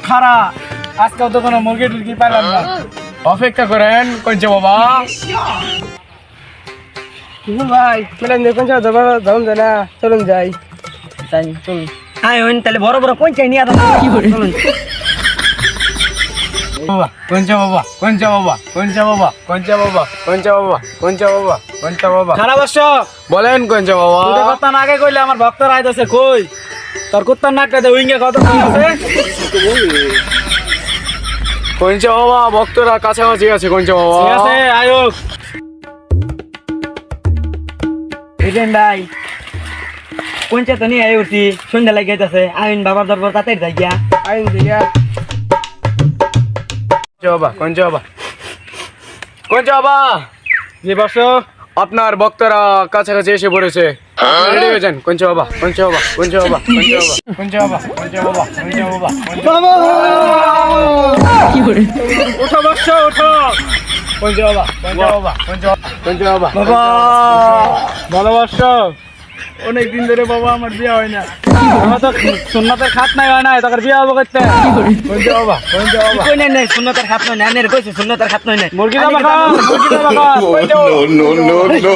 খারা আজকাল তো কোনো মুরগি টুরগি পাইলাম না, অপেক্ষা করেন কঞ্চা বাবা। ভাই ম্যাডাম দেখুন ধরুন যায় না, চলুন যাই তাই চলুন। হ্যাঁ তাহলে বড় বড় পঞ্চায়েত নিয়ে কি করে চলুন। বলেন কঞ্চা বাবা। কথা না আগে কইলে আমার ভক্তরা আইতাছে কই তোর কুত্তার নাকটা দে উইঙ্গে কত আছে কঞ্চা বাবা। ভক্তরা কাছাকাছি আছে কঞ্চা বাবা। ঠিক আছে আয়োগ ভাই পঞ্চায়েত নিয়ে আয় উঠি, সন্ধ্যা লাগে যাইতেছে। আইন বাবার দরবার তাতে যাই গিয়া আইন দিয়া জি বসো। আপনার ভক্তরা কাছাকাছি এসে পড়েছে, রেডি হয়ে যান। কঞ্চা বাবা। উঠো বসো, উঠো। বাবা ভালোবাসো। অনেক দিন ধরে বাবা আমার বিয়ে হয় না, আমার তো সুন্নতের খাত নাই হয় না, তোর বিয়ে হবো করতে। কই নাই নাই সুন্নতের খাত নয় না, কইছে সুন্নতের খাত নয় না। মুরগি দাও বাবা, মুরগি দাও বাবা। no.